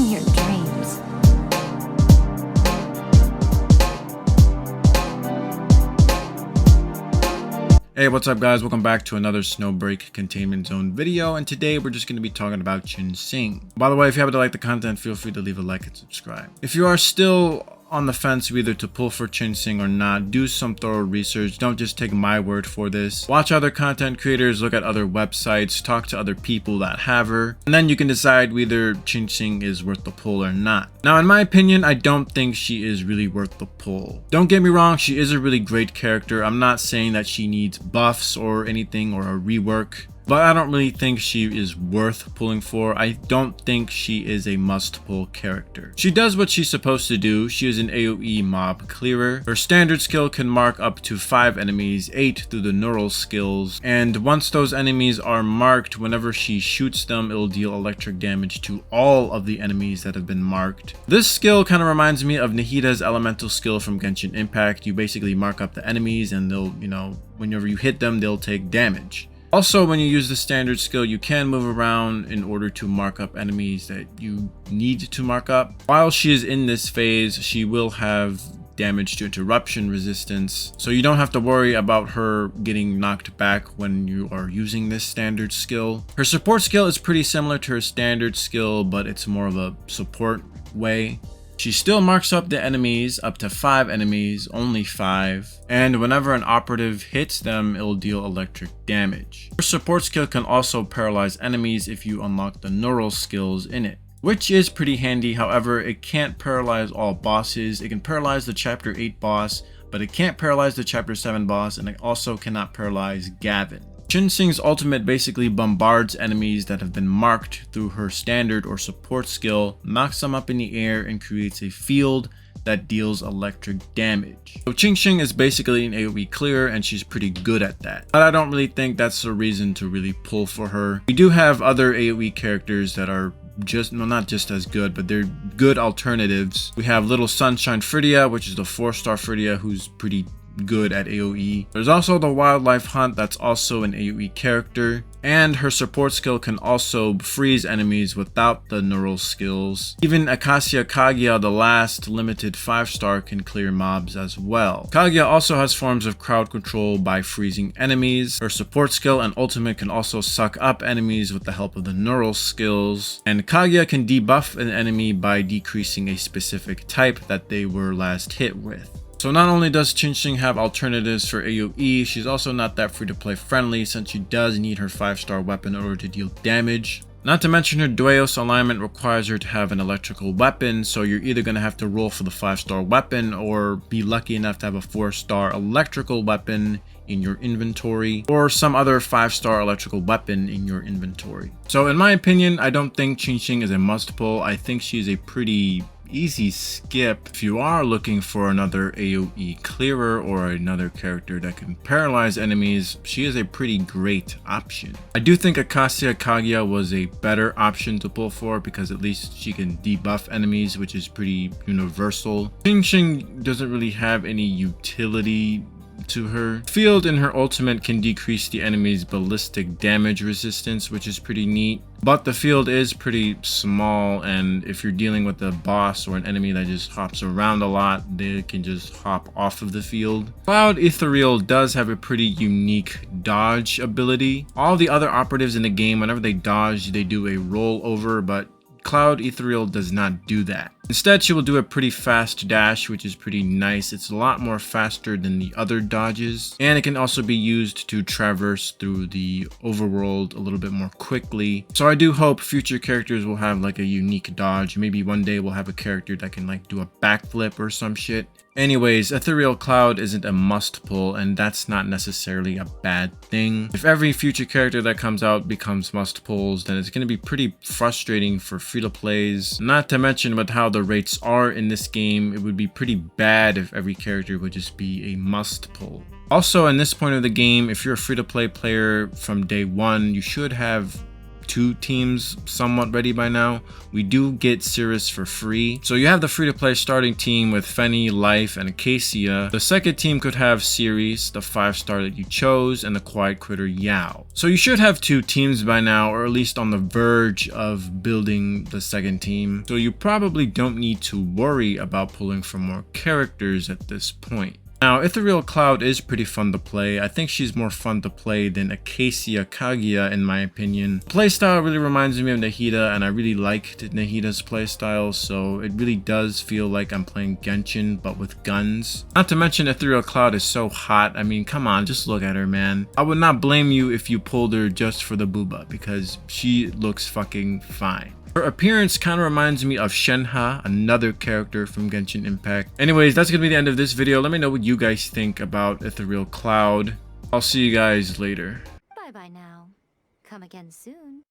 your dreams. Hey, what's up guys? Welcome back to another Snowbreak Containment Zone video, and today we're just going to be talking about Chenxing. By the way, if you happen to like the content, feel free to leave a like and subscribe. If you are still on the fence whether to pull for Chenxing or not, do some thorough research. Don't just take my word for this. Watch other content creators, look at other websites, talk to other people that have her, and then you can decide whether Chenxing is worth the pull or not. Now, in my opinion, I don't think she is really worth the pull. Don't get me wrong, she is a really great character. I'm not saying that she needs buffs or anything or a rework, but I don't really think she is worth pulling for. I don't think she is a must-pull character. She does what she's supposed to do. She is an AoE mob clearer. Her standard skill can mark up to 5 enemies, 8 through the neural skills, and once those enemies are marked, whenever she shoots them, it'll deal electric damage to all of the enemies that have been marked. This skill kind of reminds me of Nahida's elemental skill from Genshin Impact. You basically mark up the enemies and they'll, whenever you hit them, they'll take damage. Also, when you use the standard skill, you can move around in order to mark up enemies that you need to mark up. While she is in this phase, she will have damage to interruption resistance, so you don't have to worry about her getting knocked back when you are using this standard skill. Her support skill is pretty similar to her standard skill, but it's more of a support way. She still marks up the enemies, up to 5 enemies, only 5, and whenever an operative hits them, it'll deal electric damage. Her support skill can also paralyze enemies if you unlock the neural skills in it, which is pretty handy. However, it can't paralyze all bosses. It can paralyze the Chapter 8 boss, but it can't paralyze the Chapter 7 boss, and it also cannot paralyze Gavin. Chenxing's ultimate basically bombards enemies that have been marked through her standard or support skill, knocks them up in the air, and creates a field that deals electric damage. So Chenxing is basically an AoE clearer, and she's pretty good at that. But I don't really think that's a reason to really pull for her. We do have other AoE characters that are not just as good, but they're good alternatives. We have Little Sunshine Fridia, which is the 4-star Fridia who's pretty good at AoE. There's also the Wildlife Hunt, that's also an AoE character, and her support skill can also freeze enemies without the neural skills. Even Acacia Kaguya, the last limited 5-star, can clear mobs as well. Kaguya also has forms of crowd control by freezing enemies. Her support skill and ultimate can also suck up enemies with the help of the neural skills, and Kaguya can debuff an enemy by decreasing a specific type that they were last hit with. So not only does Chenxing have alternatives for AoE, she's also not that free-to-play friendly, since she does need her 5-star weapon in order to deal damage. Not to mention her Dueos alignment requires her to have an electrical weapon, so you're either going to have to roll for the 5-star weapon or be lucky enough to have a 4-star electrical weapon in your inventory, or some other 5-star electrical weapon in your inventory. So in my opinion, I don't think Chenxing is a must-pull. I think she's a pretty easy skip if you are looking for another AoE clearer or another character that can paralyze enemies. She is a pretty great option. I do think Acacia Kaguya was a better option to pull for, because at least she can debuff enemies, which is pretty universal. Chenxing doesn't really have any utility to her. Field in her ultimate can decrease the enemy's ballistic damage resistance, which is pretty neat, but the field is pretty small, and if you're dealing with a boss or an enemy that just hops around a lot, they can just hop off of the field. Cloud Ethereal does have a pretty unique dodge ability. All the other operatives in the game, whenever they dodge, they do a rollover, but Cloud Ethereal does not do that. Instead, she will do a pretty fast dash, which is pretty nice. It's a lot more faster than the other dodges, and it can also be used to traverse through the overworld a little bit more quickly. So I do hope future characters will have like a unique dodge. Maybe one day we'll have a character that can like do a backflip or some shit. Anyways, Ethereal Cloud isn't a must pull, and that's not necessarily a bad thing. If every future character that comes out becomes must pulls, then it's going to be pretty frustrating for free-to-plays. Not to mention with how the rates are in this game, it would be pretty bad if every character would just be a must pull. Also, in this point of the game, if you're a free-to-play player from day one, you should have 2 teams somewhat ready by now. We do get Cirrus for free. So you have the free-to-play starting team with Fenny, Life, and Acacia. The second team could have Ceres, the 5-star that you chose, and the quiet critter Yao. So you should have 2 teams by now, or at least on the verge of building the second team. So you probably don't need to worry about pulling from more characters at this point. Now, Ethereal Cloud is pretty fun to play. I think she's more fun to play than Acacia Kaguya in my opinion. Playstyle really reminds me of Nahida, and I really liked Nahida's playstyle, so it really does feel like I'm playing Genshin but with guns. Not to mention Ethereal Cloud is so hot. I mean, come on, just look at her, man. I would not blame you if you pulled her just for the booba, because she looks fucking fine. Her appearance kind of reminds me of Shenhe, another character from Genshin Impact. Anyways, that's going to be the end of this video. Let me know what you guys think about Ethereal Cloud. I'll see you guys later. Bye-bye now. Come again soon.